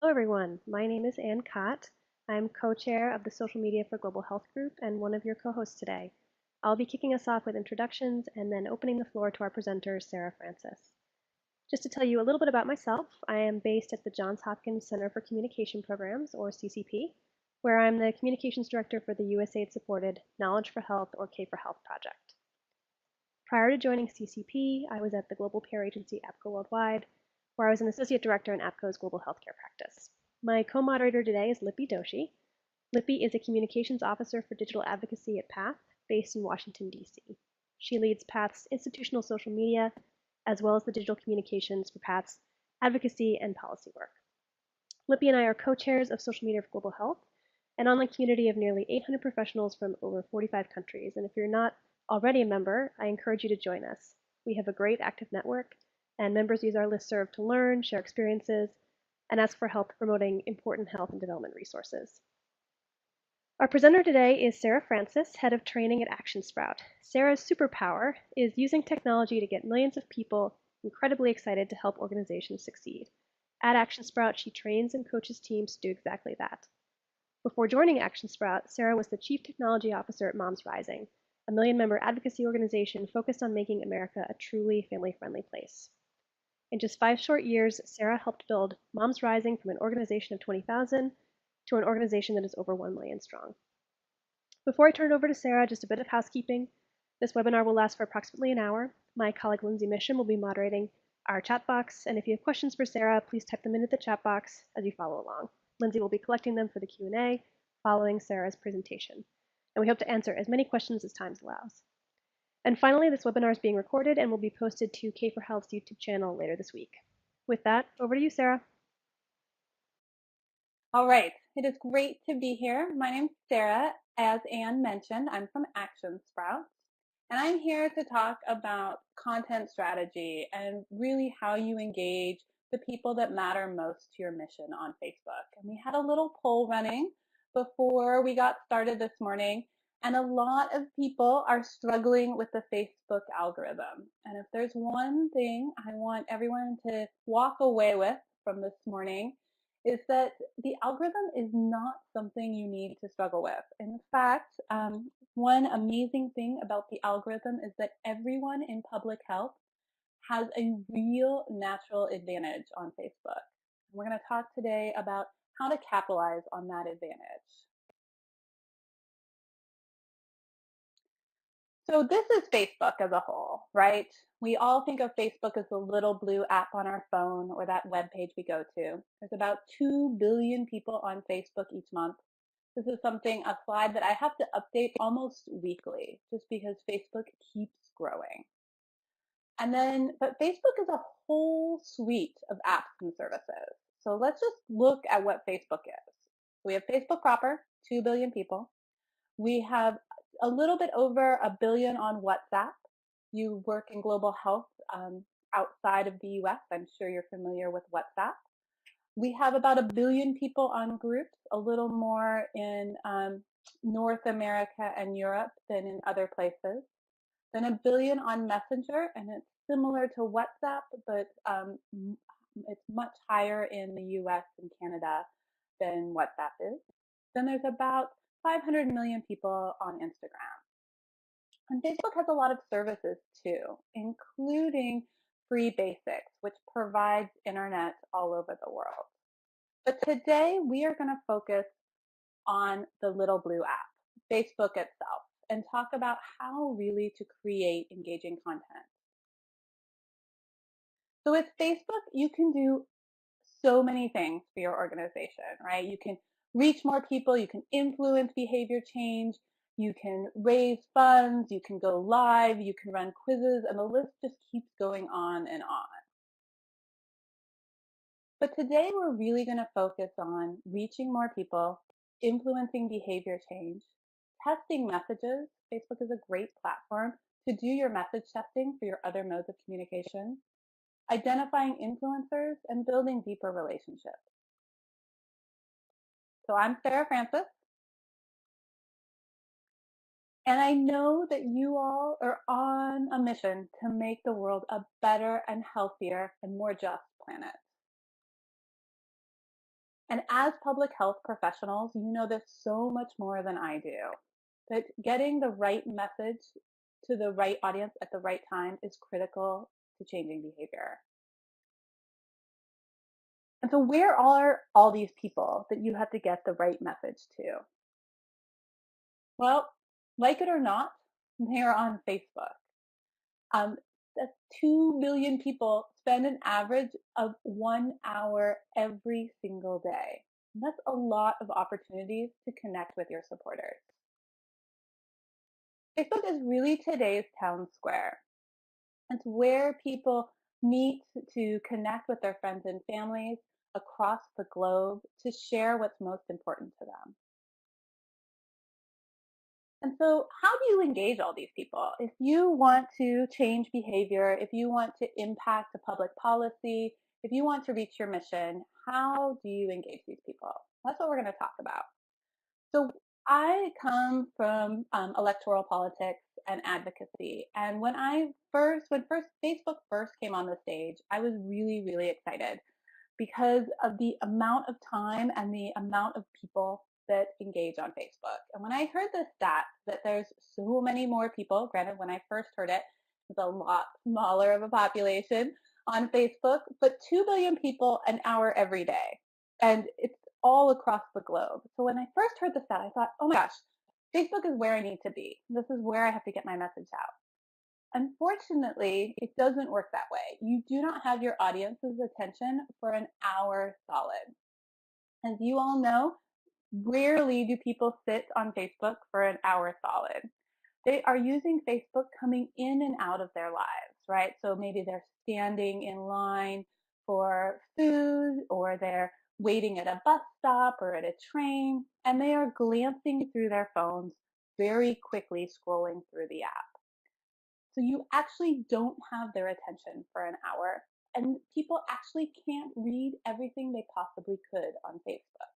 Hello, everyone. My name is Ann Cott. I'm co-chair of the Social Media for Global Health group and one of your co-hosts today. I'll be kicking us off with introductions and then opening the floor to our presenter, Sarah Francis. Just to tell you a little bit about myself, I am based at the Johns Hopkins Center for Communication Programs, or CCP, where I'm the communications director for the USAID-supported Knowledge for Health, or K for Health project. Prior to joining CCP, I was at the global peer agency APCO Worldwide, where I was an associate director in APCO's global healthcare practice. My co-moderator today is Lippy Doshi. Lippy is a communications officer for digital advocacy at PATH, based in Washington, D.C. She leads PATH's institutional social media, as well as the digital communications for PATH's advocacy and policy work. Lippy and I are co-chairs of Social Media for Global Health, an online community of nearly 800 professionals from over 45 countries. And if you're not already a member, I encourage you to join us. We have a great active network, and members use our listserv to learn, share experiences, and ask for help promoting important health and development resources. Our presenter today is Sarah Francis, head of training at ActionSprout. Sarah's superpower is using technology to get millions of people incredibly excited to help organizations succeed. At ActionSprout, she trains and coaches teams to do exactly that. Before joining ActionSprout, Sarah was the Chief Technology Officer at Moms Rising, a million-member advocacy organization focused on making America a truly family-friendly place. In just 5 short years, Sarah helped build Moms Rising from an organization of 20,000 to an organization that is over 1 million strong. Before I turn it over to Sarah, just a bit of housekeeping. This webinar will last for approximately an hour. My colleague Lindsay Misham will be moderating our chat box, and if you have questions for Sarah, please type them into the chat box as you follow along. Lindsay will be collecting them for the Q&A following Sarah's presentation, and we hope to answer as many questions as time allows. And finally, this webinar is being recorded and will be posted to K4Health's YouTube channel later this week. With that, over to you, Sarah. All right, it is great to be here. My name's Sarah. As Ann mentioned, I'm from ActionSprout, and I'm here to talk about content strategy and really how you engage the people that matter most to your mission on Facebook. And we had a little poll running before we got started this morning, and a lot of people are struggling with the Facebook algorithm. And if there's one thing I want everyone to walk away with from this morning, is that the algorithm is not something you need to struggle with. In fact, one amazing thing about the algorithm is that everyone in public health has a real natural advantage on Facebook. We're going to talk today about how to capitalize on that advantage. So this is Facebook as a whole, right? We all think of Facebook as the little blue app on our phone or that web page we go to. There's about 2 billion people on Facebook each month. This is a slide that I have to update almost weekly just because Facebook keeps growing. But Facebook is a whole suite of apps and services. So let's just look at what Facebook is. We have Facebook proper, 2 billion people. We have a little bit over 1 billion on WhatsApp. You work in global health outside of the US. I'm sure you're familiar with WhatsApp. We have about 1 billion people on groups, a little more in North America and Europe than in other places. Then 1 billion on Messenger, and it's similar to WhatsApp, but it's much higher in the US and Canada than WhatsApp is. Then there's about 500 million people on Instagram. And Facebook has a lot of services too, including Free Basics, which provides internet all over the world. But today we are going to focus on the little blue app, Facebook itself, and talk about how really to create engaging content. So with Facebook, you can do so many things for your organization, right? You can reach more people, you can influence behavior change, you can raise funds, you can go live, you can run quizzes, and the list just keeps going on and on. But today we're really going to focus on reaching more people, influencing behavior change, testing messages. Facebook is a great platform to do your message testing for your other modes of communication, identifying influencers, and building deeper relationships. So I'm Sarah Francis, and I know that you all are on a mission to make the world a better and healthier and more just planet. And as public health professionals, you know this so much more than I do. That getting the right message to the right audience at the right time is critical to changing behavior. And so where are all these people that you have to get the right message to? Well, like it or not, they're on Facebook. Um, that's 2 billion people spend an average of 1 hour every single day. And that's a lot of opportunities to connect with your supporters. Facebook is really today's town square. It's where people meet to connect with their friends and families across the globe to share what's most important to them. And so, how do you engage all these people? If you want to change behavior, if you want to impact a public policy, if you want to reach your mission, how do you engage these people? That's what we're going to talk about. So, I come from electoral politics and advocacy, and when Facebook first came on the stage, I was really, really excited because of the amount of time and the amount of people that engage on Facebook. And when I heard the stat that there's so many more people, granted, when I first heard it, it was a lot smaller of a population on Facebook, but 2 billion people an hour every day. And it's all across the globe. So when I first heard the stat, I thought, oh my gosh, Facebook is where I need to be. This is where I have to get my message out. Unfortunately, it doesn't work that way. You do not have your audience's attention for an hour solid. As you all know, rarely do people sit on Facebook for an hour solid. They are using Facebook coming in and out of their lives, right? So maybe they're standing in line for food, or they're waiting at a bus stop or at a train, and they are glancing through their phones very quickly, scrolling through the app. So you actually don't have their attention for an hour, and people actually can't read everything they possibly could on Facebook.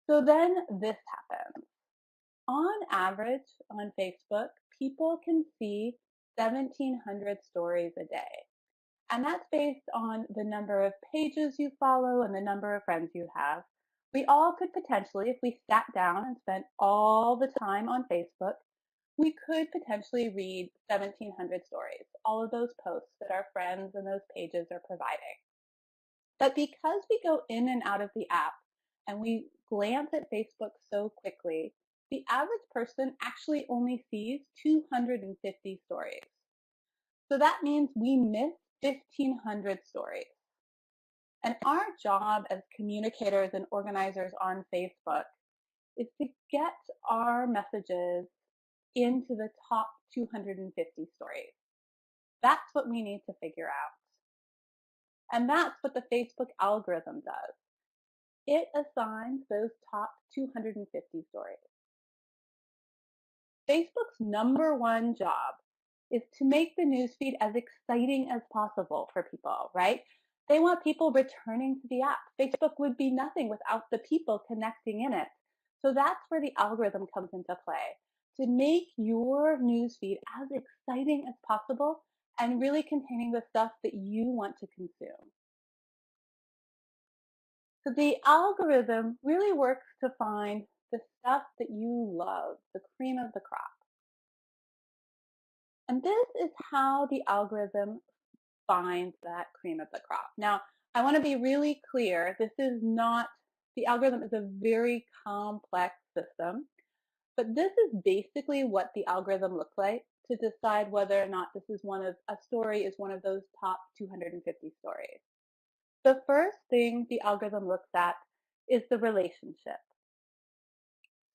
So then this happens. On average on Facebook, people can see 1,700 stories a day. And that's based on the number of pages you follow and the number of friends you have. We all could potentially, if we sat down and spent all the time on Facebook, we could potentially read 1,700 stories, all of those posts that our friends and those pages are providing. But because we go in and out of the app and we glance at Facebook so quickly, the average person actually only sees 250 stories. So that means we miss 1,500 stories. And our job as communicators and organizers on Facebook is to get our messages into the top 250 stories. That's what we need to figure out. And that's what the Facebook algorithm does. It assigns those top 250 stories. Facebook's number one job is to make the newsfeed as exciting as possible for people, right? They want people returning to the app. Facebook would be nothing without the people connecting in it. So that's where the algorithm comes into play, to make your newsfeed as exciting as possible and really containing the stuff that you want to consume. So the algorithm really works to find the stuff that you love, the cream of the crop. And this is how the algorithm finds that cream of the crop. Now, I want to be really clear. This is not, the algorithm is a very complex system, but this is basically what the algorithm looks like to decide whether or not this is a story is one of those top 250 stories. The first thing the algorithm looks at is the relationship.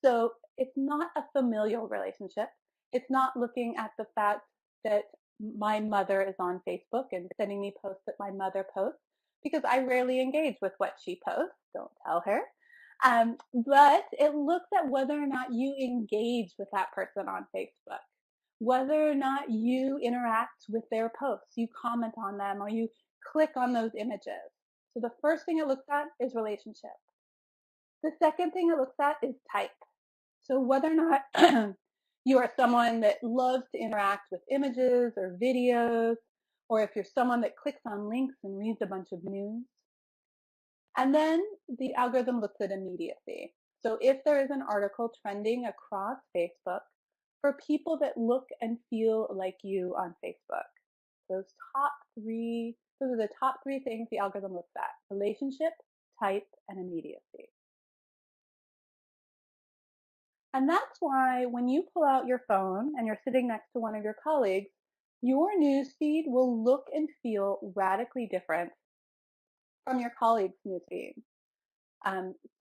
So it's not a familial relationship. It's not looking at the fact that my mother is on Facebook and sending me posts that my mother posts, because I rarely engage with what she posts. Don't tell her. But it looks at whether or not you engage with that person on Facebook, whether or not you interact with their posts, you comment on them, or you click on those images. So the first thing it looks at is relationship. The second thing it looks at is type. So whether or not you are someone that loves to interact with images or videos, or if you're someone that clicks on links and reads a bunch of news. And then the algorithm looks at immediacy. So if there is an article trending across Facebook for people that look and feel like you on Facebook, those are the top three things the algorithm looks at: relationship, type, and immediacy. And that's why when you pull out your phone and you're sitting next to one of your colleagues, your newsfeed will look and feel radically different from your colleague's newsfeed.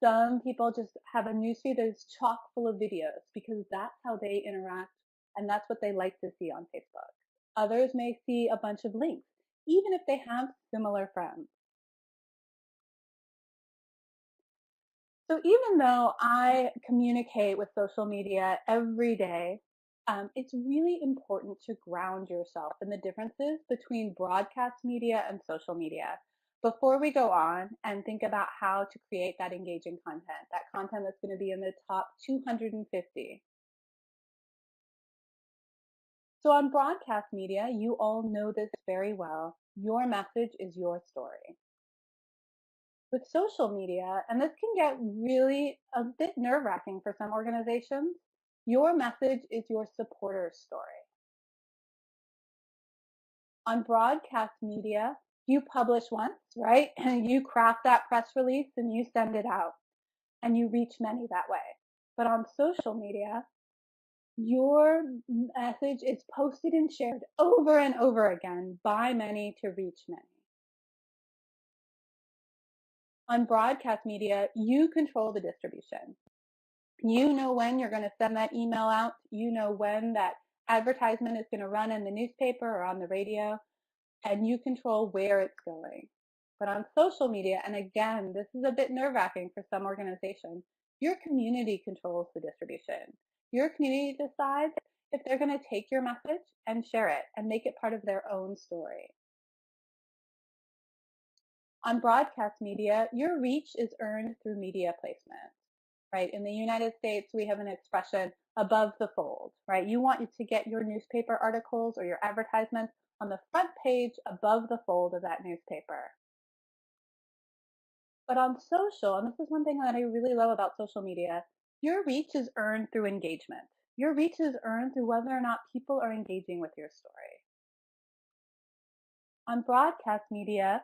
Some people just have a newsfeed that is chock full of videos because that's how they interact and that's what they like to see on Facebook. Others may see a bunch of links, even if they have similar friends. So even though I communicate with social media every day, it's really important to ground yourself in the differences between broadcast media and social media before we go on and think about how to create that engaging content, that content that's going to be in the top 250. So on broadcast media, you all know this very well. Your message is your story. With social media, and this can get really a bit nerve-wracking for some organizations, your message is your supporter's story. On broadcast media, you publish once, right? And you craft that press release and you send it out and you reach many that way. But on social media, your message is posted and shared over and over again by many to reach many. On broadcast media, you control the distribution. You know when you're going to send that email out. You know when that advertisement is going to run in the newspaper or on the radio, and you control where it's going. But on social media, and again, this is a bit nerve-wracking for some organizations, your community controls the distribution. Your community decides if they're going to take your message and share it and make it part of their own story. On broadcast media, your reach is earned through media placement, right? In the United States, we have an expression, above the fold, right? You want to get your newspaper articles or your advertisements on the front page above the fold of that newspaper. But on social, and this is one thing that I really love about social media, your reach is earned through engagement. Your reach is earned through whether or not people are engaging with your story. On broadcast media,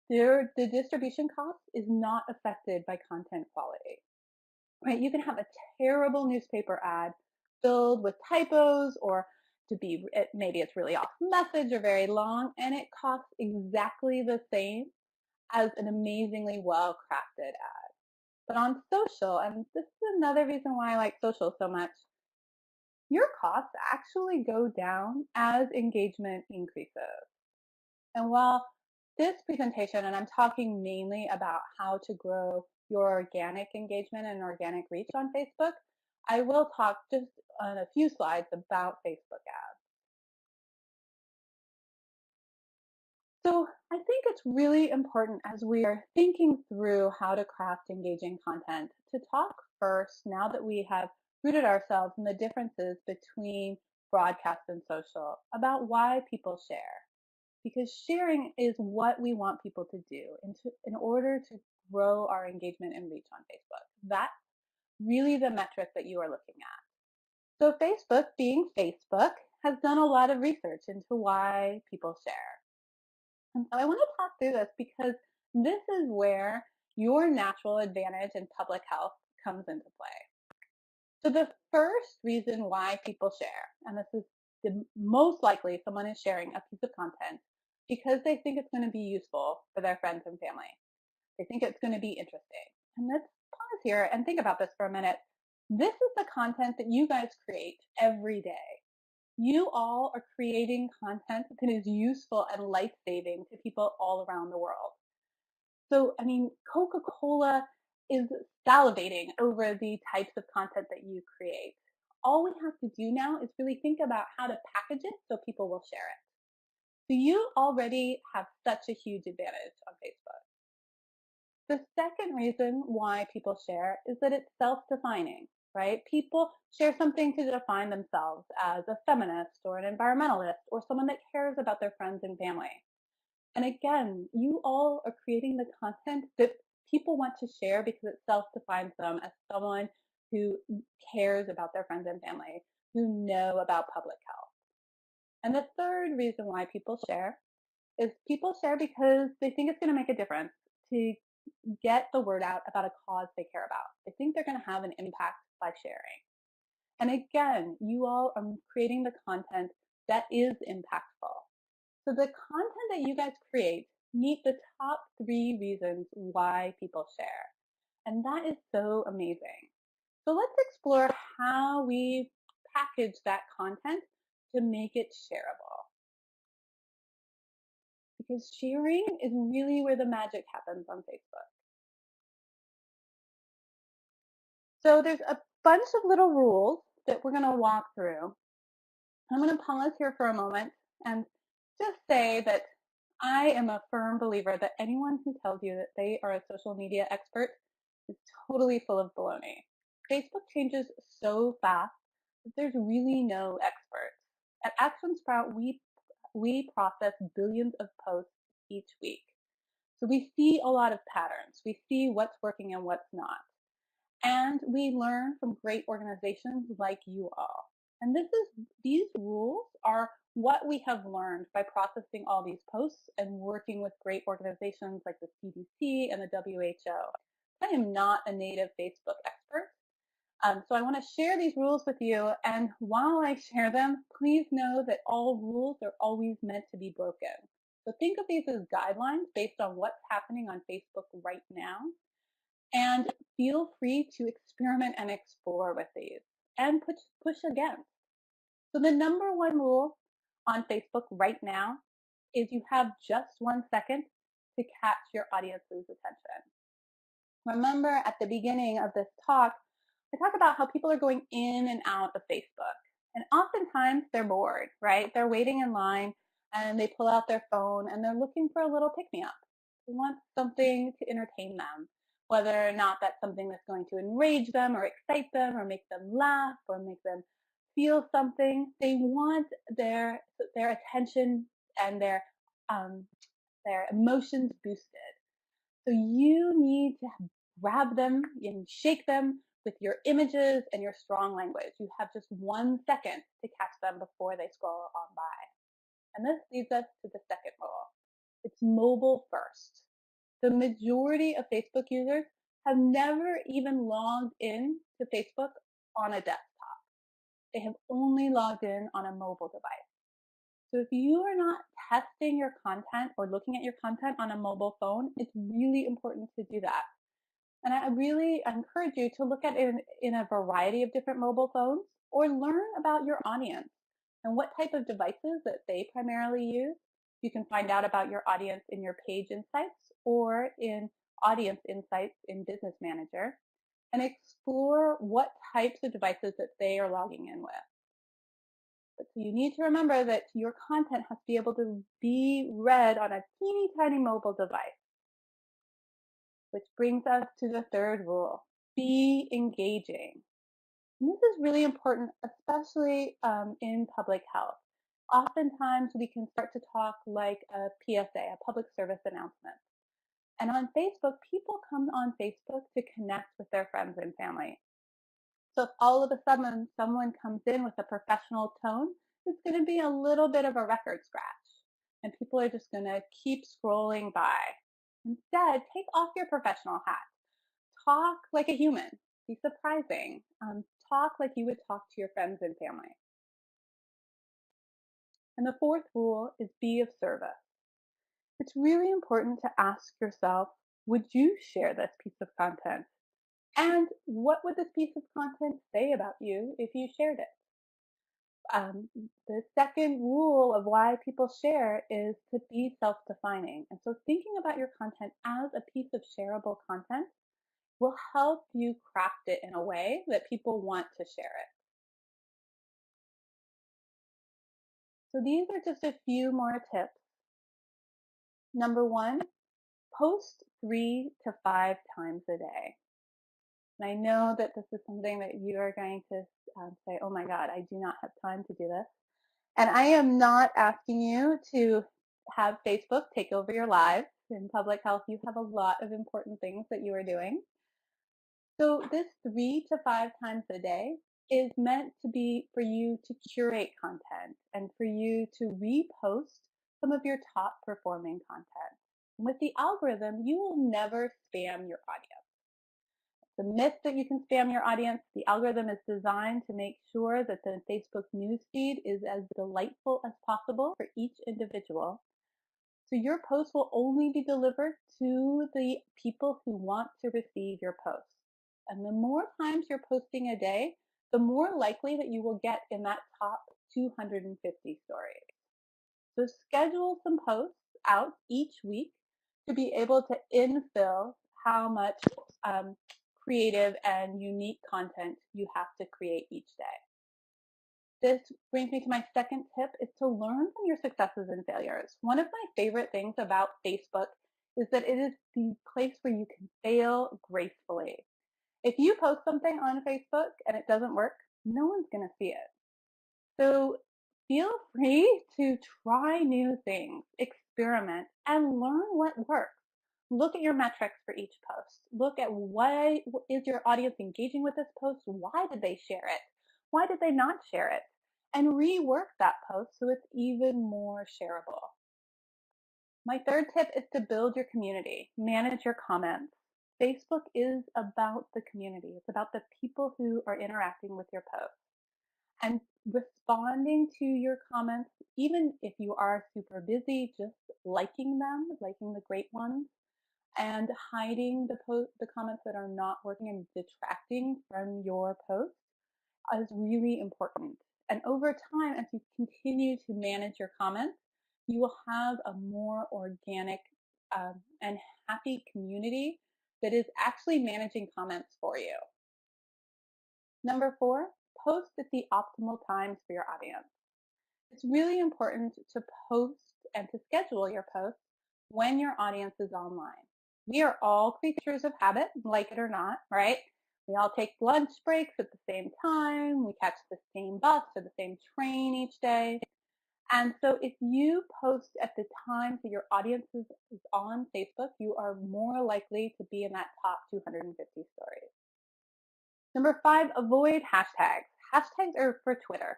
the distribution cost is not affected by content quality, right? You can have a terrible newspaper ad filled with typos or maybe it's really off message or very long, and it costs exactly the same as an amazingly well-crafted ad. But on social, and this is another reason why I like social so much, your costs actually go down as engagement increases. And while this presentation, and I'm talking mainly about how to grow your organic engagement and organic reach on Facebook, I will talk just on a few slides about Facebook ads. So I think it's really important as we are thinking through how to craft engaging content to talk first, now that we have rooted ourselves in the differences between broadcast and social, about why people share. Because sharing is what we want people to do in order to grow our engagement and reach on Facebook. That's really the metric that you are looking at. So Facebook, being Facebook, has done a lot of research into why people share. And so I want to talk through this because this is where your natural advantage in public health comes into play. So the first reason why people share, and this is the most likely someone is sharing a piece of content because they think it's going to be useful for their friends and family. They think it's going to be interesting. And let's pause here and think about this for a minute. This is the content that you guys create every day. You all are creating content that is useful and life-saving to people all around the world. So, I mean, Coca-Cola is salivating over the types of content that you create. All we have to do now is really think about how to package it so people will share it. So you already have such a huge advantage on Facebook. The second reason why people share is that it's self-defining, right? People share something to define themselves as a feminist or an environmentalist or someone that cares about their friends and family. And again, you all are creating the content that people want to share because it self-defines them as someone who cares about their friends and family, who know about public health. And the third reason why people share is people share because they think it's going to make a difference to get the word out about a cause they care about. They think they're going to have an impact by sharing. And again, you all are creating the content that is impactful. So the content that you guys create meet the top 3 reasons why people share. And that is so amazing. So let's explore how we package that content to make it shareable. Because sharing is really where the magic happens on Facebook. So there's a bunch of little rules that we're going to walk through. I'm going to pause here for a moment and just say that I am a firm believer that anyone who tells you that they are a social media expert is totally full of baloney. Facebook changes so fast that there's really no experts. At Action Sprout, we process billions of posts each week. So we see a lot of patterns. We see what's working and what's not. And we learn from great organizations like you all. And these rules are what we have learned by processing all these posts and working with great organizations like the CDC and the WHO. I am not a native Facebook expert. So I want to share these rules with you. And while I share them, please know that all rules are always meant to be broken. So think of these as guidelines based on what's happening on Facebook right now. And feel free to experiment and explore with these and push against. So the number one rule on Facebook right now is you have just 1 second to catch your audience's attention. Remember at the beginning of this talk, I talk about how people are going in and out of Facebook. And oftentimes they're bored, right? They're waiting in line and they pull out their phone and they're looking for a little pick-me-up. They want something to entertain them, whether or not that's something that's going to enrage them or excite them or make them laugh or make them feel something. They want their attention and their emotions boosted. So you need to grab them and shake them with your images and your strong language. You have just 1 second to catch them before they scroll on by. And this leads us to the second rule. It's mobile first. The majority of Facebook users have never even logged in to Facebook on a desktop. They have only logged in on a mobile device. So if you are not testing your content or looking at your content on a mobile phone, it's really important to do that. And I really encourage you to look at it in a variety of different mobile phones or learn about your audience and what type of devices that they primarily use. You can find out about your audience in your page insights or in audience insights in Business Manager and explore what types of devices that they are logging in with. But so you need to remember that your content has to be able to be read on a teeny tiny mobile device. Which brings us to the third rule, be engaging. And this is really important, especially in public health. Oftentimes we can start to talk like a PSA, a public service announcement. And on Facebook, people come on Facebook to connect with their friends and family. So if all of a sudden someone comes in with a professional tone, it's going to be a little bit of a record scratch. And people are just going to keep scrolling by. Instead, take off your professional hat. Talk like a human. Be surprising. Talk like you would talk to your friends and family. And the fourth rule is be of service. It's really important to ask yourself, would you share this piece of content? And what would this piece of content say about you if you shared it? The second rule of why people share is to be self-defining. And so thinking about your content as a piece of shareable content will help you craft it in a way that people want to share it. So these are just a few more tips. Number one, post 3 to 5 times a day. And I know that this is something that you are going to say, oh my God, I do not have time to do this. And I am not asking you to have Facebook take over your lives. In public health, you have a lot of important things that you are doing. So this 3 to 5 times a day is meant to be for you to curate content and for you to repost some of your top performing content. With the algorithm, you will never spam your audience. The myth that you can spam your audience, the algorithm is designed to make sure that the Facebook newsfeed is as delightful as possible for each individual. So your post will only be delivered to the people who want to receive your post. And the more times you're posting a day, the more likely that you will get in that top 250 stories. So schedule some posts out each week to be able to infill how much creative and unique content you have to create each day. This brings me to my second tip is to learn from your successes and failures. One of my favorite things about Facebook is that it is the place where you can fail gracefully. If you post something on Facebook and it doesn't work, no one's going to see it. So feel free to try new things, experiment, and learn what works. Look at your metrics for each post. Look at why is your audience engaging with this post? Why did they share it? Why did they not share it? And rework that post so it's even more shareable. My third tip is to build your community. Manage your comments. Facebook is about the community. It's about the people who are interacting with your posts. And responding to your comments, even if you are super busy, just liking them, liking the great ones, and hiding the comments that are not working and detracting from your post is really important. And over time, as you continue to manage your comments, you will have a more organic and happy community that is actually managing comments for you. Number 4, post at the optimal times for your audience. It's really important to post and to schedule your posts when your audience is online. We are all creatures of habit, like it or not, right? We all take lunch breaks at the same time. We catch the same bus or the same train each day. And so if you post at the times that your audience is on Facebook, you are more likely to be in that top 250 stories. Number 5, avoid hashtags. Hashtags are for Twitter.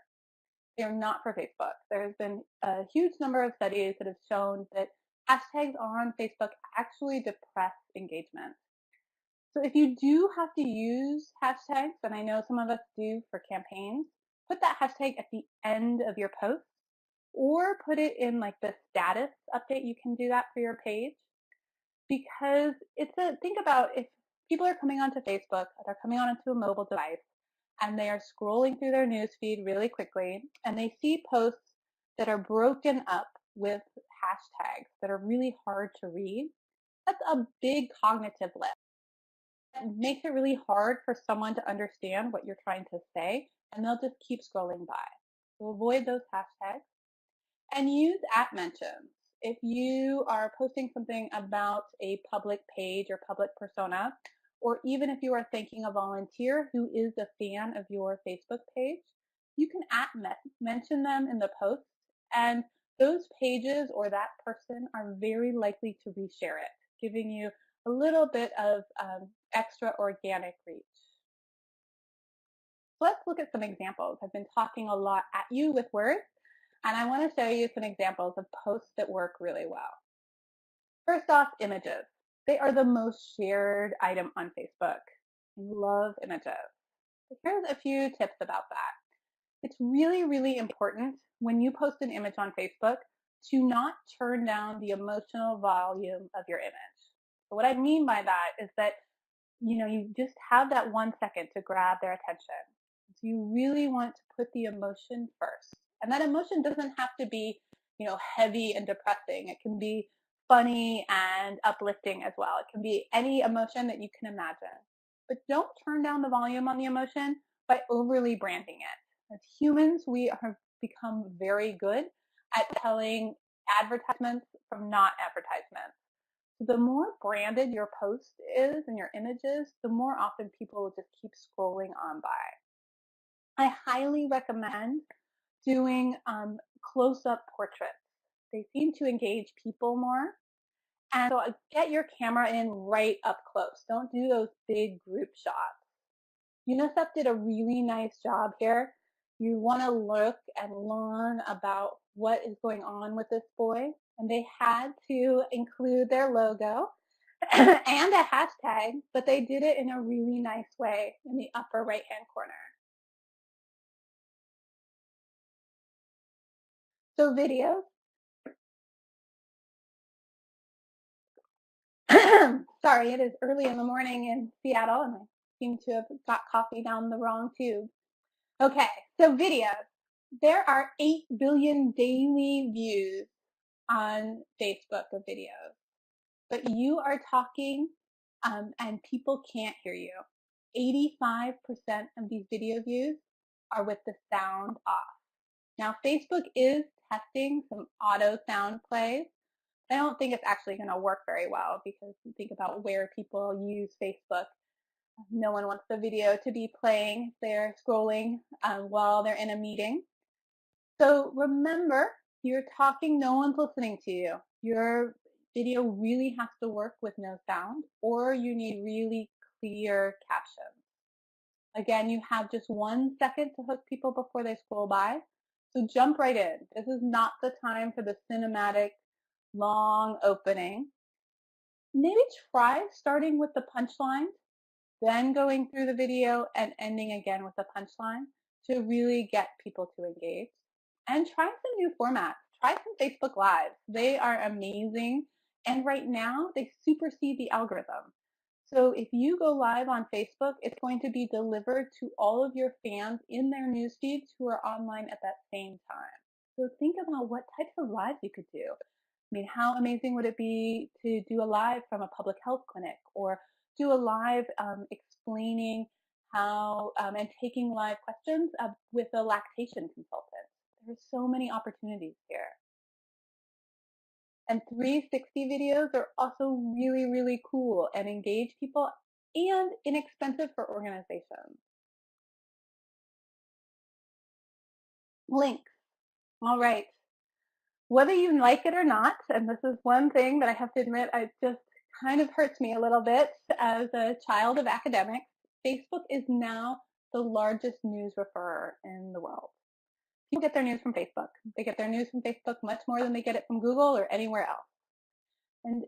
They're not for Facebook. There's been a huge number of studies that have shown that hashtags on Facebook actually depress engagement. So if you do have to use hashtags, and I know some of us do for campaigns, put that hashtag at the end of your post or put it in like the status update. You can do that for your page because think about if people are coming onto Facebook, they're coming onto a mobile device, and they are scrolling through their newsfeed really quickly, and they see posts that are broken up with hashtags that are really hard to read. That's a big cognitive lift. It makes it really hard for someone to understand what you're trying to say, and they'll just keep scrolling by. So avoid those hashtags and use @mentions. If you are posting something about a public page or public persona, or even if you are thanking a volunteer who is a fan of your Facebook page, you can mention them in the post, and those pages or that person are very likely to reshare it, giving you a little bit of extra organic reach. So let's look at some examples. I've been talking a lot at you with words, and I want to show you some examples of posts that work really well. First off, images. They are the most shared item on Facebook. I love images. So here's a few tips about that. It's really, really important when you post an image on Facebook to not turn down the emotional volume of your image. So what I mean by that is that you just have that 1 second to grab their attention. So you really want to put the emotion first. And that emotion doesn't have to be, heavy and depressing. It can be funny and uplifting as well. It can be any emotion that you can imagine. But don't turn down the volume on the emotion by overly branding it. As humans, we have become very good at telling advertisements from not advertisements. The more branded your post is and your images, the more often people will just keep scrolling on by. I highly recommend doing close-up portraits. They seem to engage people more. And so get your camera in right up close. Don't do those big group shots. UNICEF did a really nice job here. You want to look and learn about what is going on with this boy. And they had to include their logo and a hashtag, but they did it in a really nice way in the upper right-hand corner. So videos. Sorry, it is early in the morning in Seattle, and I seem to have got coffee down the wrong tube. Okay, so videos. There are 8 billion daily views on Facebook of videos, but you are talking and people can't hear you. 85% of these video views are with the sound off. Now, Facebook is testing some auto sound plays. I don't think it's actually going to work very well because you think about where people use Facebook. No one wants the video to be playing if they're scrolling while they're in a meeting. So remember, you're talking, no one's listening to you. Your video really has to work with no sound, or you need really clear captions. Again, you have just 1 second to hook people before they scroll by. So jump right in. This is not the time for the cinematic, long opening. Maybe try starting with the punchline, then going through the video and ending again with the punchline to really get people to engage. And try some new formats. Try some Facebook Lives. They are amazing. And right now, they supersede the algorithm. So if you go live on Facebook, it's going to be delivered to all of your fans in their news feeds who are online at that same time. So think about what types of lives you could do. I mean, how amazing would it be to do a live from a public health clinic, or do a live explaining how and taking live questions with a lactation consultant. There's so many opportunities here. And 360 videos are also really, really cool and engage people and inexpensive for organizations. Links. All right. Whether you like it or not, and this is one thing that I have to admit, it just kind of hurts me a little bit as a child of academics, Facebook is now the largest news referrer in the world. People get their news from Facebook. They get their news from Facebook much more than they get it from Google or anywhere else. And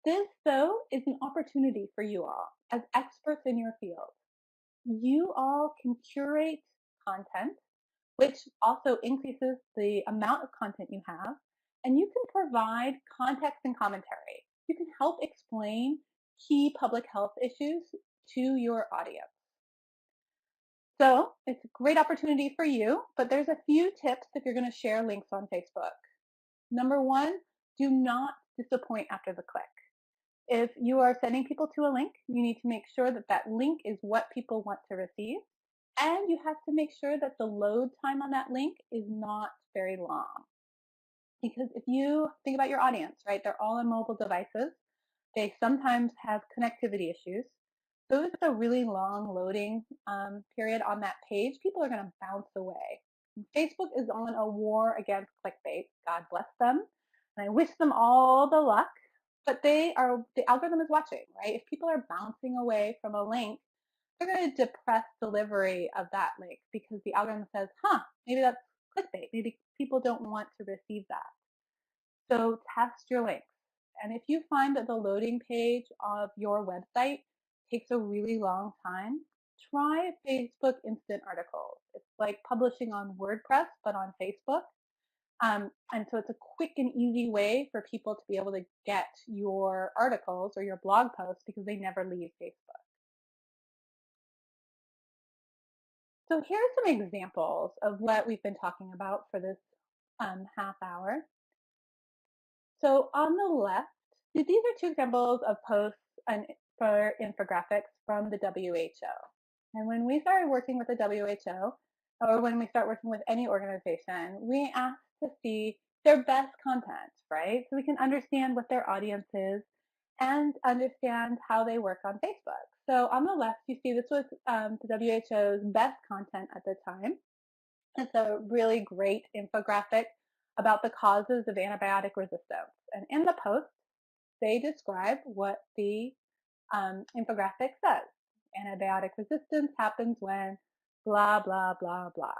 this, though, is an opportunity for you all as experts in your field. You all can curate content, which also increases the amount of content you have, and you can provide context and commentary. You can help explain key public health issues to your audience. So it's a great opportunity for you, but there's a few tips if you're going to share links on Facebook. Number one, do not disappoint after the click. If you are sending people to a link, you need to make sure that that link is what people want to receive. And you have to make sure that the load time on that link is not very long. Because if you think about your audience, right, they're all on mobile devices. They sometimes have connectivity issues. So if it's a really long loading period on that page, people are going to bounce away. Facebook is on a war against clickbait. God bless them. And I wish them all the luck. But the algorithm is watching, right? If people are bouncing away from a link, they're going to depress delivery of that link because the algorithm says, maybe that's clickbait. Maybe people don't want to receive that. So test your links. And if you find that the loading page of your website takes a really long time, try Facebook Instant Articles. It's like publishing on WordPress, but on Facebook. And so it's a quick and easy way for people to be able to get your articles or your blog posts because they never leave Facebook. So here are some examples of what we've been talking about for this half hour. So on the left, these are two examples of posts for infographics from the WHO. And when we started working with the WHO, or when we start working with any organization, we ask to see their best content, right? So we can understand what their audience is and understand how they work on Facebook. So on the left, you see this was the WHO's best content at the time. It's a really great infographic about the causes of antibiotic resistance. And in the post, they describe what the infographic says. Antibiotic resistance happens when blah, blah, blah, blah.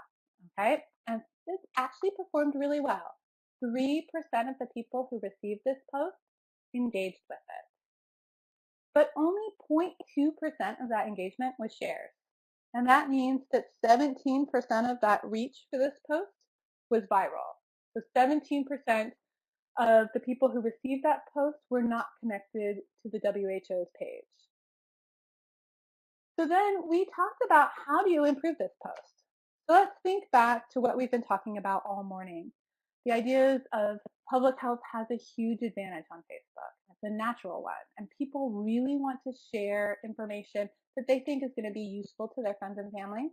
Okay? And this actually performed really well. 3% of the people who received this post engaged with it. But only 0.2% of that engagement was shares. And that means that 17% of that reach for this post was viral. So 17% of the people who received that post were not connected to the WHO's page. So then we talked about how do you improve this post? So let's think back to what we've been talking about all morning. The ideas of public health has a huge advantage on Facebook. It's a natural one. And people really want to share information that they think is going to be useful to their friends and family.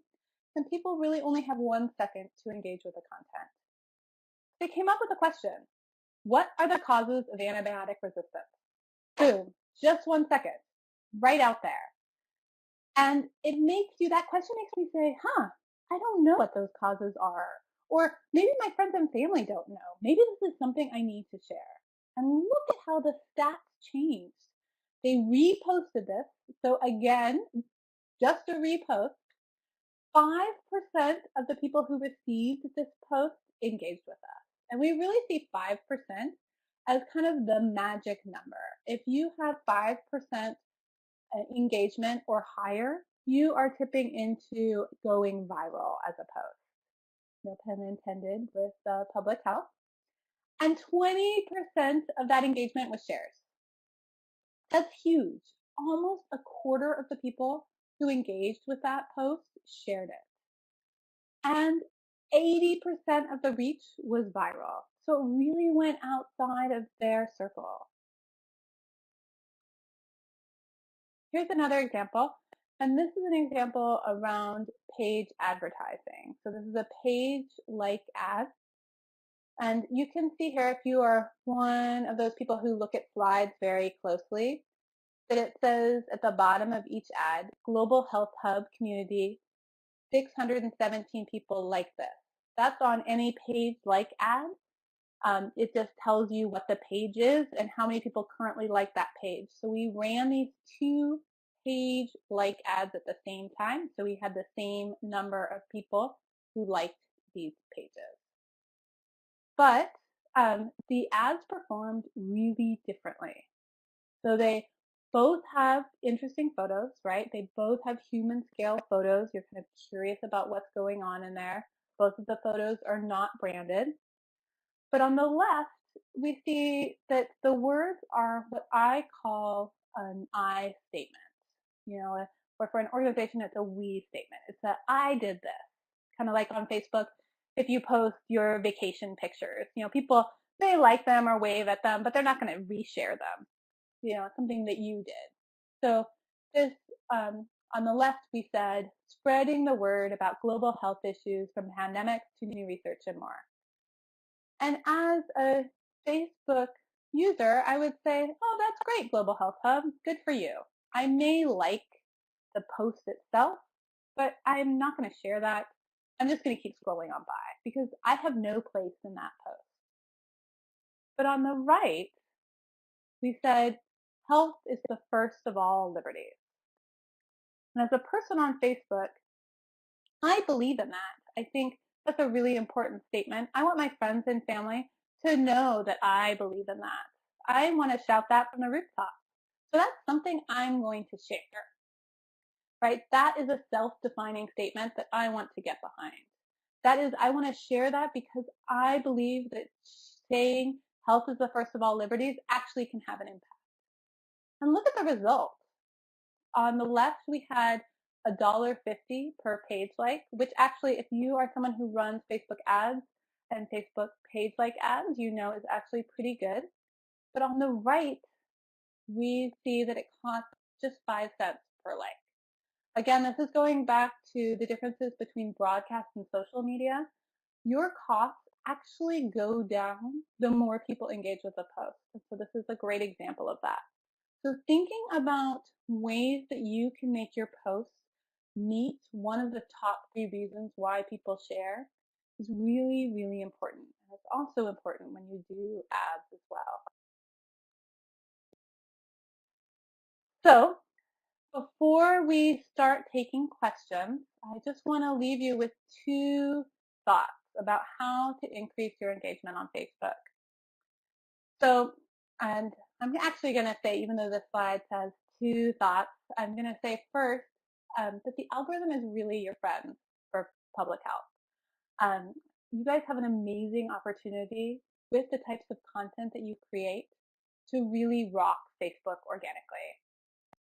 And people really only have 1 second to engage with the content. They came up with a question. What are the causes of antibiotic resistance? Boom, just 1 second, right out there. And that question makes me say, I don't know what those causes are. Or maybe my friends and family don't know. Maybe this is something I need to share. And look at how the stats changed. They reposted this. So again, just a repost. 5% of the people who received this post engaged with us. And we really see 5% as kind of the magic number. If you have 5% engagement or higher, you are tipping into going viral as a post. No pun intended with public health. And 20% of that engagement was shares. That's huge. Almost a quarter of the people who engaged with that post shared it. And 80% of the reach was viral. So it really went outside of their circle. Here's another example. And this is an example around page advertising. So this is a page like ad. And you can see here, if you are one of those people who look at slides very closely, that it says at the bottom of each ad, Global Health Hub community, 617 people like this. That's on any page like ad. It just tells you what the page is and how many people currently like that page. So we ran these 2 page like ads at the same time. So we had the same number of people who liked these pages. But the ads performed really differently. So they both have interesting photos, right? They both have human scale photos. You're kind of curious about what's going on in there. Both of the photos are not branded. But on the left, we see that the words are what I call an I statement. Or for an organization, it's a we statement. It's a I did this. Kind of like on Facebook, if you post your vacation pictures, people may like them or wave at them, but they're not going to reshare them. It's something that you did. So this, on the left, we said, spreading the word about global health issues from pandemics to new research and more. And as a Facebook user, I would say, oh, that's great, Global Health Hub. Good for you. I may like the post itself, but I'm not going to share that. I'm just going to keep scrolling on by because I have no place in that post. But on the right, we said, health is the first of all liberties. And as a person on Facebook, I believe in that. I think that's a really important statement. I want my friends and family to know that I believe in that. I want to shout that from the rooftop. So that's something I'm going to share, right? That is a self-defining statement that I want to get behind. That is, I want to share that because I believe that saying health is the first of all liberties actually can have an impact. And look at the results. On the left, we had $1.50 per page like, which actually, if you are someone who runs Facebook ads and Facebook page like ads, is actually pretty good. But on the right, we see that it costs just 5 cents per like. Again, this is going back to the differences between broadcast and social media. Your costs actually go down the more people engage with a post. And so this is a great example of that. So thinking about ways that you can make your posts meet one of the top 3 reasons why people share is really, really important. That's also important when you do ads as well. So before we start taking questions, I just want to leave you with two thoughts about how to increase your engagement on Facebook. So, and I'm actually going to say, even though this slide says two thoughts, I'm going to say first that the algorithm is really your friend for public health. You guys have an amazing opportunity with the types of content that you create to really rock Facebook organically.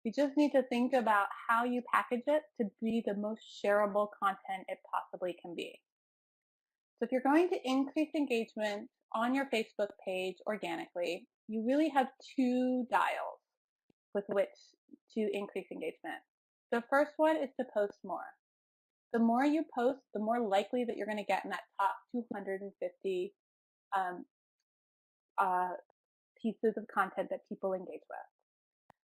You just need to think about how you package it to be the most shareable content it possibly can be. So if you're going to increase engagement on your Facebook page organically, you really have two dials with which to increase engagement. The first one is to post more. The more you post, the more likely that you're going to get in that top 250 pieces of content that people engage with.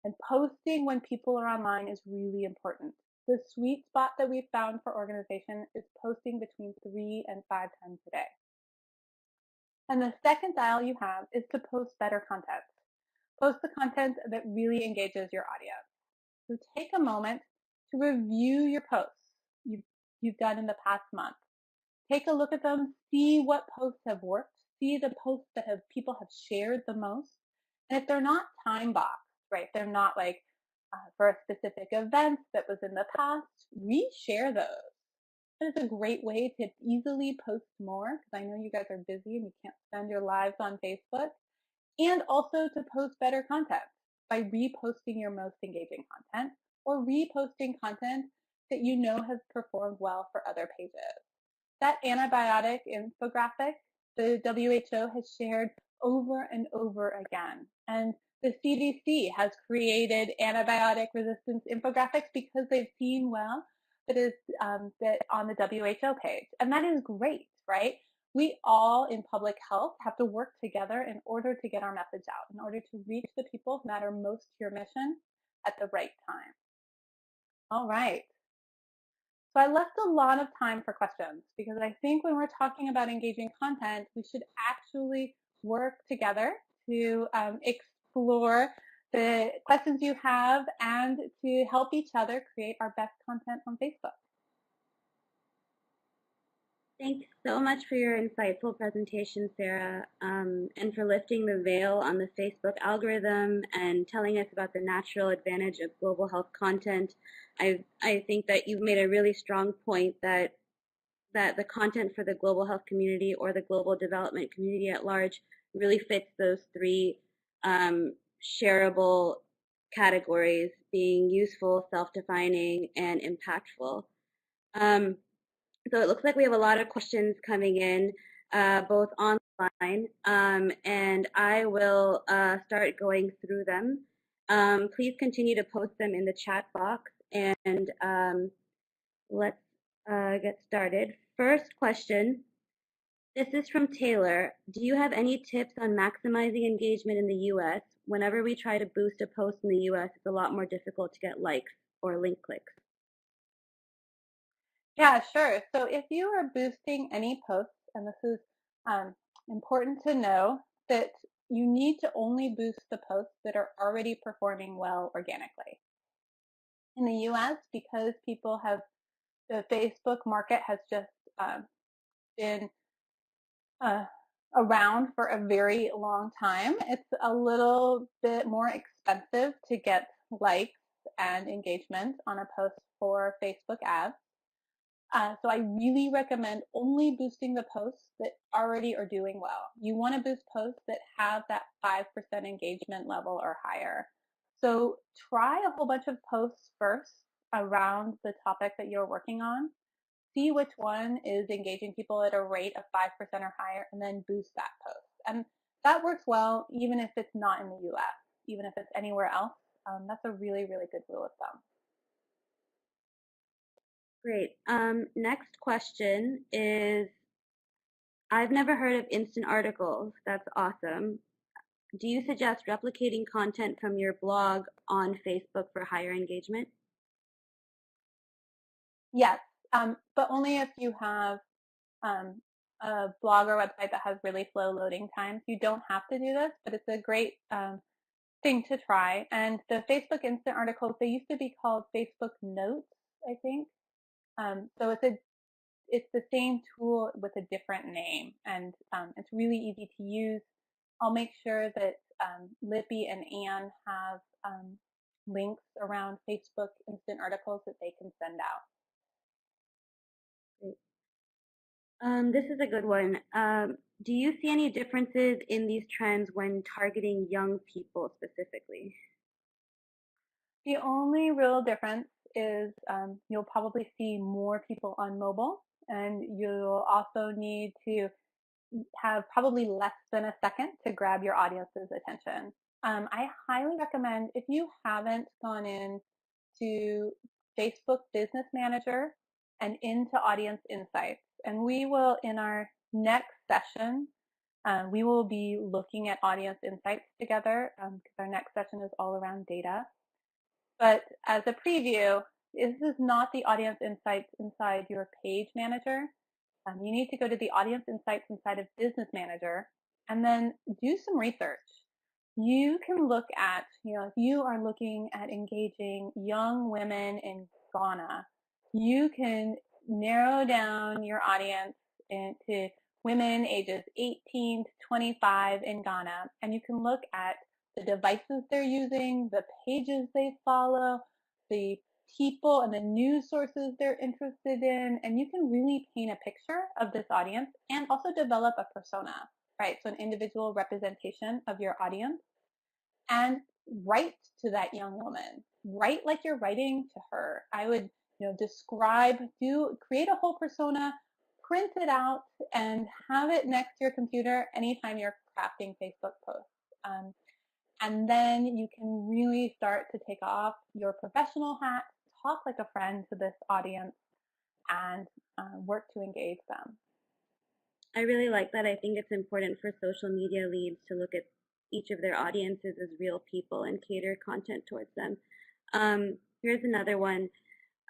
And posting when people are online is really important. The sweet spot that we've found for organization is posting between 3 and 5 times a day. And the second dial you have is to post better content. Post the content that really engages your audience. So take a moment to review your posts you've done in the past month. Take a look at them, see what posts have worked, see the posts that people have shared the most. And if they're not time boxed, right, they're not like for a specific event that was in the past, reshare those. That is a great way to easily post more, because I know you guys are busy and you can't spend your lives on Facebook, and also to post better content by reposting your most engaging content or reposting content that you know has performed well for other pages. That antibiotic infographic, the WHO has shared over and over again. And the CDC has created antibiotic resistance infographics because they've seen well that is that on the WHO page. And that is great, right? We all in public health have to work together in order to get our message out, in order to reach the people who matter most to your mission at the right time. All right. So I left a lot of time for questions because I think when we're talking about engaging content, we should actually work together to explore the questions you have and to help each other create our best content on Facebook. Thanks so much for your insightful presentation, Sarah, and for lifting the veil on the Facebook algorithm and telling us about the natural advantage of global health content. I think that you've made a really strong point that the content for the global health community or the global development community at large really fits those three shareable categories: being useful, self-defining, and impactful. So it looks like we have a lot of questions coming in, both online, and I will start going through them. Please continue to post them in the chat box, and let's get started. First question, this is from Taylor. Do you have any tips on maximizing engagement in the US? Whenever we try to boost a post in the US, it's a lot more difficult to get likes or link clicks. Yeah, sure. So if you are boosting any posts, and this is important to know, that you need to only boost the posts that are already performing well organically. In the US, because the Facebook market has just been around for a very long time, it's a little bit more expensive to get likes and engagement on a post for Facebook ads. So I really recommend only boosting the posts that already are doing well. You want to boost posts that have that 5% engagement level or higher. So try a whole bunch of posts first around the topic that you're working on. See which one is engaging people at a rate of 5% or higher, and then boost that post. And that works well even if it's not in the US, even if it's anywhere else. That's a really, really good rule of thumb. Great. Next question is, I've never heard of instant articles. That's awesome. Do you suggest replicating content from your blog on Facebook for higher engagement? Yes, but only if you have a blog or website that has really slow loading times, you don't have to do this, but it's a great thing to try. And the Facebook Instant articles, they used to be called Facebook Notes, I think. So it's the same tool with a different name, and it's really easy to use. I'll make sure that Lippy and Anne have links around Facebook Instant articles that they can send out. Great. This is a good one. Do you see any differences in these trends when targeting young people specifically? The only real difference is you'll probably see more people on mobile, and you'll also need to have probably less than a second to grab your audience's attention. I highly recommend, if you haven't gone in to Facebook Business Manager and into Audience Insights, and we will, in our next session, we will be looking at Audience Insights together because our next session is all around data. But as a preview, this is not the Audience Insights inside your page manager. You need to go to the Audience Insights inside of Business Manager and then do some research. You can look at, if you are looking at engaging young women in Ghana, you can narrow down your audience into women ages 18 to 25 in Ghana, and you can look at the devices they're using, the pages they follow, the people and the news sources they're interested in, and you can really paint a picture of this audience and also develop a persona, right? So an individual representation of your audience, and write to that young woman. Write like you're writing to her. I would, create a whole persona, print it out, and have it next to your computer anytime you're crafting Facebook posts. And then you can really start to take off your professional hat, talk like a friend to this audience, and work to engage them. I really like that. I think it's important for social media leads to look at each of their audiences as real people and cater content towards them. Here's another one.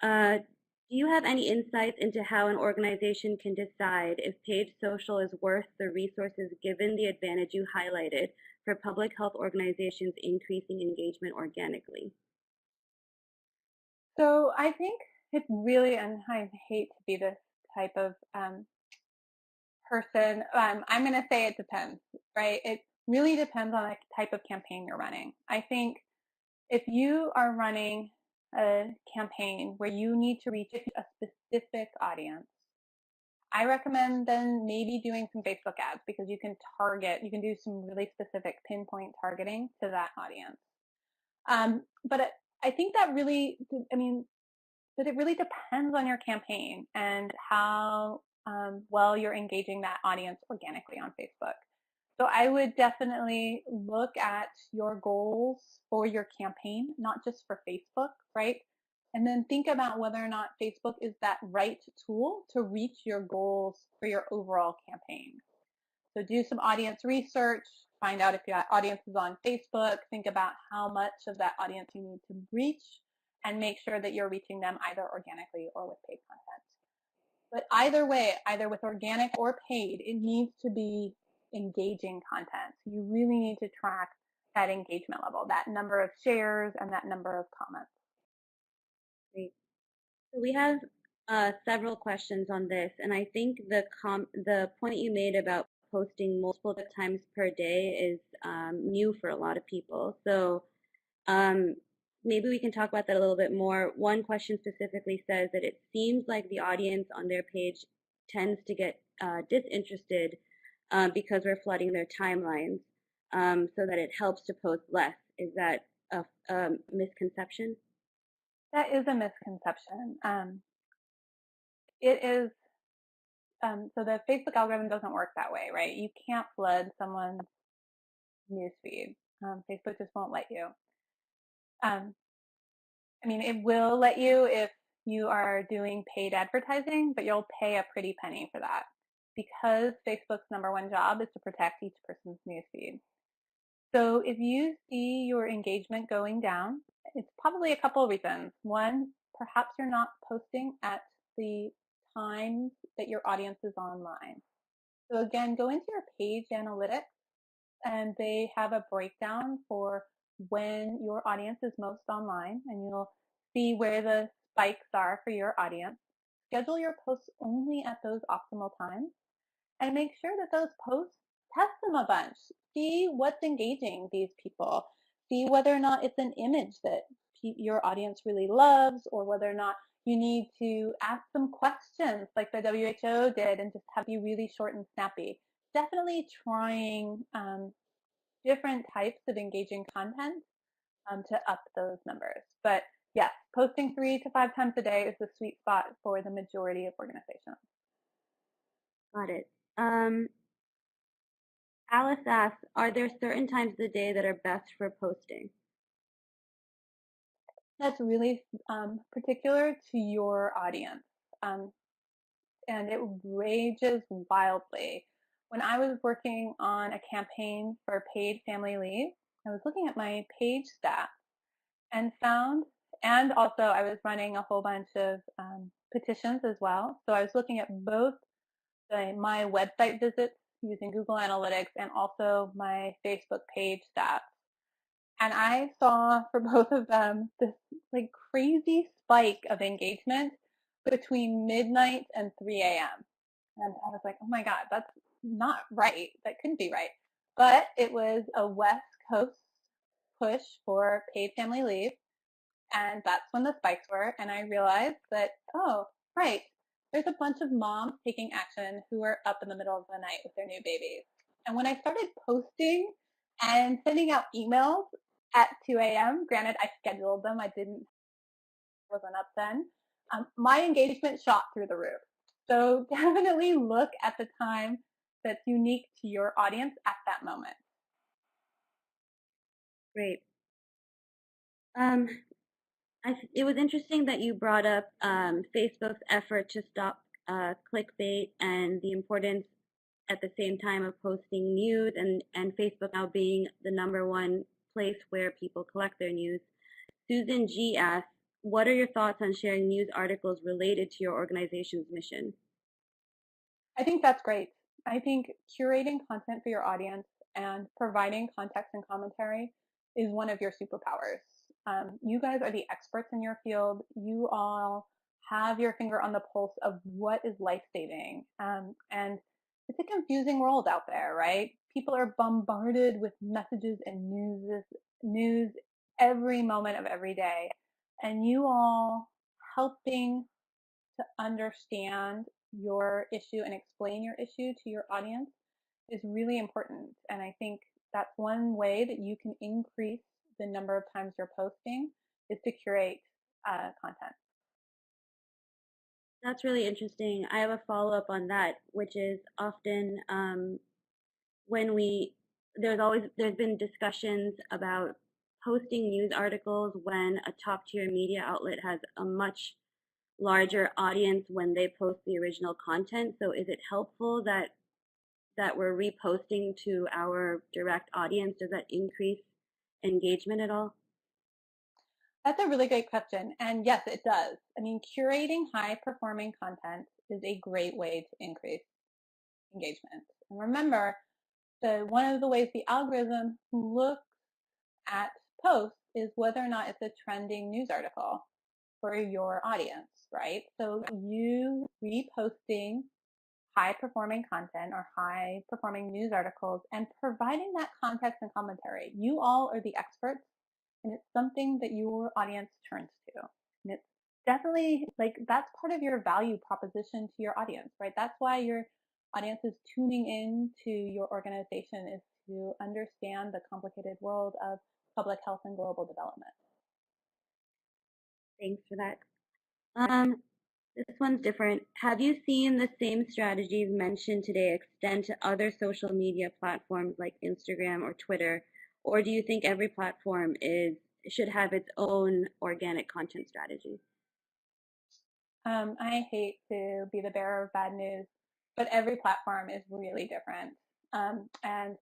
Do you have any insights into how an organization can decide if paid social is worth the resources given the advantage you highlighted for public health organizations increasing engagement organically? So I think it really, and I hate to be this type of person, I'm going to say it depends, right? It really depends on the type of campaign you're running. I think if you are running a campaign where you need to reach a specific audience, I recommend then maybe doing some Facebook ads, because you can do some really specific pinpoint targeting to that audience. But I think that really, but it really depends on your campaign and how well you're engaging that audience organically on Facebook. So I would definitely look at your goals for your campaign, not just for Facebook, right? And then think about whether or not Facebook is that right tool to reach your goals for your overall campaign. So do some audience research, find out if your audience is on Facebook, think about how much of that audience you need to reach, and make sure that you're reaching them either organically or with paid content. But either way, either with organic or paid, it needs to be engaging content. You really need to track that engagement level, that number of shares and that number of comments. Great. So we have several questions on this, and I think the point you made about posting multiple times per day is new for a lot of people. So maybe we can talk about that a little bit more. One question specifically says that it seems like the audience on their page tends to get disinterested because we're flooding their timelines, so that it helps to post less. Is that a misconception? That is a misconception. It is, so the Facebook algorithm doesn't work that way, right? You can't flood someone's newsfeed. Facebook just won't let you. It will let you if you are doing paid advertising, but you'll pay a pretty penny for that, because Facebook's #1 job is to protect each person's newsfeed. So if you see your engagement going down, it's probably a couple of reasons. One, perhaps you're not posting at the times that your audience is online. So again, go into your page analytics, and they have a breakdown for when your audience is most online, and you'll see where the spikes are for your audience. Schedule your posts only at those optimal times, and make sure that those posts, test them a bunch. See what's engaging these people. See whether or not it's an image that your audience really loves, or whether or not you need to ask some questions like the WHO did and just have you really short and snappy. Definitely trying different types of engaging content to up those numbers. But yes, posting 3 to 5 times a day is the sweet spot for the majority of organizations. Got it. Alice asks, are there certain times of the day that are best for posting? That's really particular to your audience. And it ranges wildly. When I was working on a campaign for paid family leave, I was looking at my page stats and found, and also I was running a whole bunch of petitions as well. So I was looking at both my website visits using Google Analytics and also my Facebook page stats. And I saw for both of them this like crazy spike of engagement between midnight and 3 a.m. And I was like, oh my God, that's not right. That couldn't be right. But it was a West Coast push for paid family leave. And that's when the spikes were. And I realized that, oh, right, there's a bunch of moms taking action who are up in the middle of the night with their new babies. And when I started posting and sending out emails at 2 a.m., granted, I scheduled them, wasn't up then, my engagement shot through the roof. So definitely look at the time that's unique to your audience at that moment. Great. It was interesting that you brought up Facebook's effort to stop clickbait and the importance at the same time of posting news and Facebook now being the #1 place where people collect their news. Susan G asks, what are your thoughts on sharing news articles related to your organization's mission? I think that's great. I think curating content for your audience and providing context and commentary is one of your superpowers. You guys are the experts in your field. You all have your finger on the pulse of what is life-saving. And it's a confusing world out there, right? People are bombarded with messages and news every moment of every day. And you all helping to understand your issue and explain your issue to your audience is really important. And I think that's one way that you can increase the number of times you're posting is to curate content. That's really interesting. I have a follow-up on that, which is often there's been discussions about posting news articles when a top-tier media outlet has a much larger audience when they post the original content. So is it helpful that we're reposting to our direct audience? Does that increase engagement at all? That's a really great question. And yes, it does. I mean, curating high performing content is a great way to increase engagement. And remember, one of the ways the algorithm looks at posts is whether or not it's a trending news article for your audience, right? So you reposting high performing content or high performing news articles and providing that context and commentary. You all are the experts, and it's something that your audience turns to. And it's definitely like that's part of your value proposition to your audience, right? That's why your audience is tuning in to your organization, is to understand the complicated world of public health and global development. Thanks for that. This one's different. Have you seen the same strategies mentioned today extend to other social media platforms like Instagram or Twitter? Or do you think every platform should have its own organic content strategy? I hate to be the bearer of bad news, but every platform is really different. And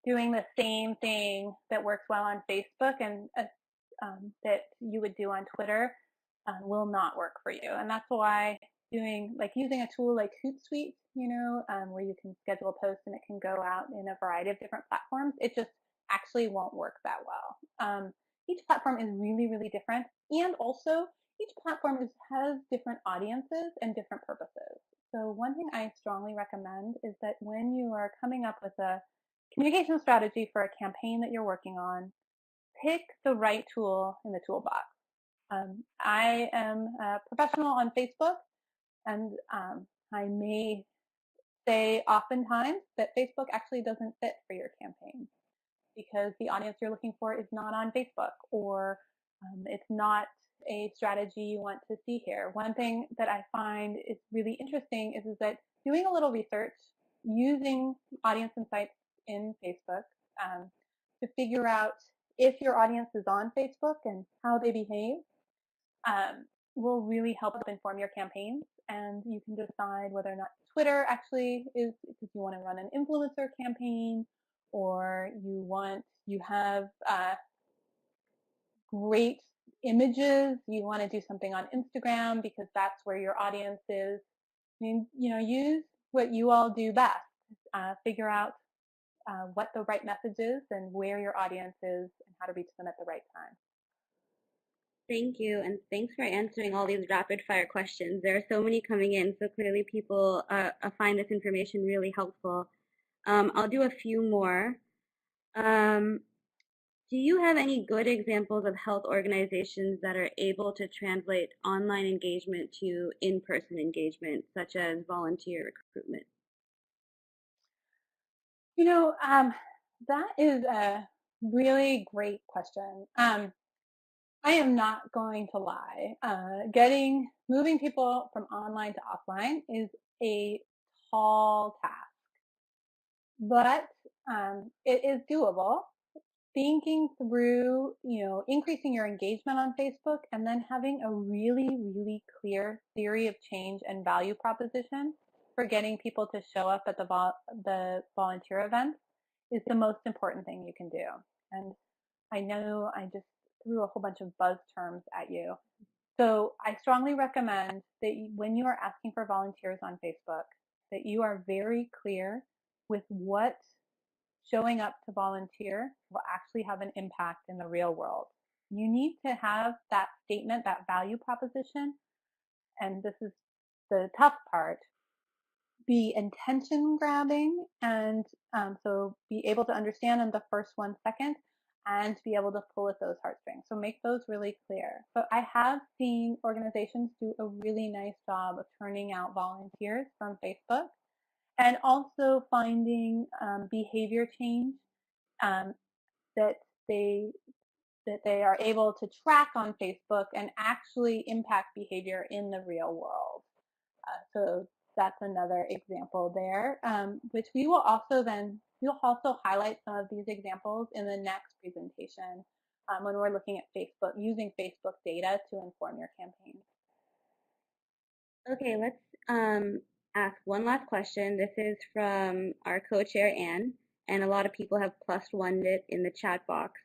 doing the same thing that works well on Facebook and that you would do on Twitter will not work for you. And that's why doing like using a tool like Hootsuite, where you can schedule a post and it can go out in a variety of different platforms. It just actually won't work that well. Each platform is really, really different, and also each platform has different audiences and different purposes. So one thing I strongly recommend is that when you are coming up with a communication strategy for a campaign that you're working on, pick the right tool in the toolbox. I am a professional on Facebook, and I may say oftentimes that Facebook actually doesn't fit for your campaign because the audience you're looking for is not on Facebook, or it's not a strategy you want to see here. One thing that I find is really interesting is that doing a little research using audience insights in Facebook to figure out if your audience is on Facebook and how they behave will really help inform your campaigns. And you can decide whether or not Twitter actually is, if you want to run an influencer campaign, or you have great images, you want to do something on Instagram because that's where your audience is. I mean, use what you all do best. Figure out what the right message is and where your audience is and how to reach them at the right time. Thank you, and thanks for answering all these rapid fire questions. There are so many coming in, so clearly people find this information really helpful. I'll do a few more. Do you have any good examples of health organizations that are able to translate online engagement to in-person engagement, such as volunteer recruitment? That is a really great question. I am not going to lie. Moving people from online to offline is a tall task, but it is doable. Thinking through, increasing your engagement on Facebook and then having a really, really clear theory of change and value proposition for getting people to show up at the volunteer events is the most important thing you can do. And I know I just threw a whole bunch of buzz terms at you. So I strongly recommend that when you are asking for volunteers on Facebook, that you are very clear with what showing up to volunteer will actually have an impact in the real world. You need to have that statement, that value proposition, and this is the tough part, be intention grabbing, and so be able to understand in the first 1 second and be able to pull at those heartstrings. So make those really clear. But I have seen organizations do a really nice job of turning out volunteers from Facebook and also finding behavior change that they are able to track on Facebook and actually impact behavior in the real world. So that's another example there, which we'll also highlight some of these examples in the next presentation when we're looking at Facebook, using Facebook data to inform your campaign. Okay, let's ask one last question. This is from our co-chair, Anne, and a lot of people have +1'd it in the chat box.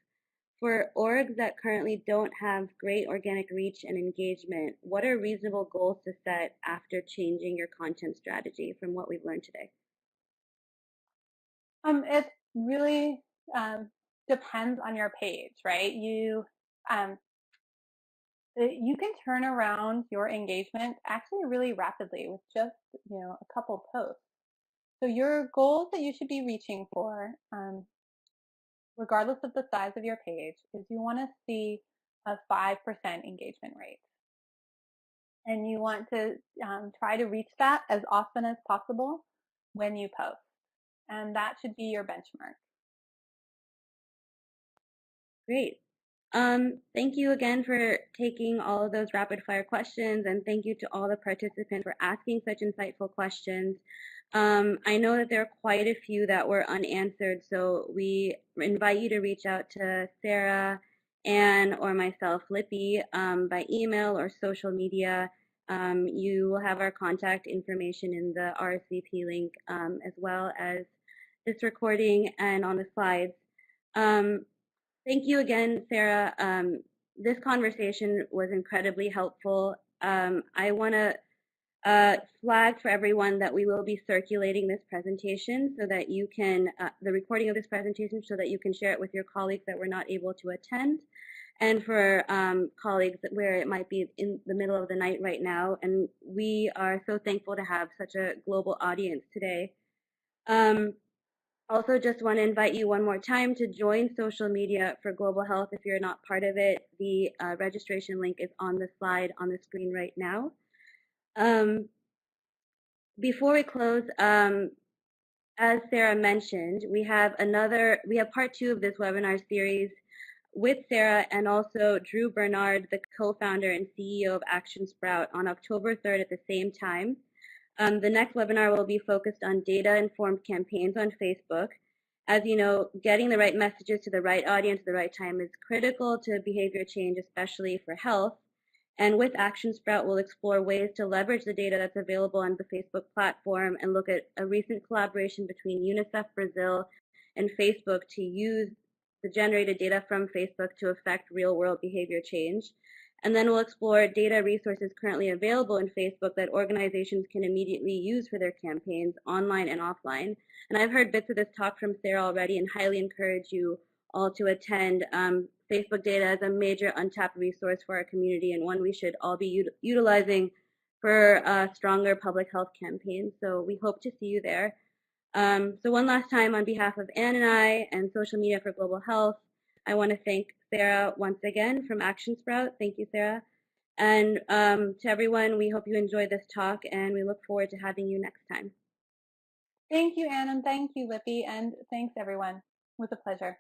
For orgs that currently don't have great organic reach and engagement, what are reasonable goals to set after changing your content strategy from what we've learned today? It really depends on your page, right? You can turn around your engagement actually really rapidly with just a couple posts. So your goals that you should be reaching for, regardless of the size of your page, is you want to see a 5% engagement rate. And you want to try to reach that as often as possible when you post. And that should be your benchmark. Great. Thank you again for taking all of those rapid fire questions, and thank you to all the participants for asking such insightful questions. I know that there are quite a few that were unanswered, so we invite you to reach out to Sarah, Anne, or myself, Lippy, by email or social media. You will have our contact information in the RSVP link, as well as this recording and on the slides. Thank you again, Sarah. This conversation was incredibly helpful. I want to flag for everyone that we will be circulating this presentation so that you can, the recording of this presentation so that you can share it with your colleagues that were not able to attend, and for colleagues where it might be in the middle of the night right now. And we are so thankful to have such a global audience today. Also, just want to invite you one more time to join Social Media for Global Health if you're not part of it. The registration link is on the slide on the screen right now. Before we close, as Sarah mentioned, we have part 2 of this webinar series with Sarah and also Drew Bernard, the co-founder and CEO of Action Sprout, on October 3rd at the same time. The next webinar will be focused on data-informed campaigns on Facebook. As you know, getting the right messages to the right audience at the right time is critical to behavior change, especially for health. And with Action Sprout, we'll explore ways to leverage the data that's available on the Facebook platform and look at a recent collaboration between UNICEF Brazil and Facebook to use the generated data from Facebook to affect real-world behavior change. And then we'll explore data resources currently available in Facebook that organizations can immediately use for their campaigns, online and offline. And I've heard bits of this talk from Sarah already and highly encourage you all to attend. Facebook data is a major untapped resource for our community and one we should all be utilizing for stronger public health campaigns. So we hope to see you there. So one last time, on behalf of Anne and I and Social Media for Global Health, I want to thank Sarah once again from Action Sprout. Thank you, Sarah. And to everyone, we hope you enjoyed this talk and we look forward to having you next time. Thank you, Anne, and thank you, Lippy, and thanks, everyone. It was a pleasure.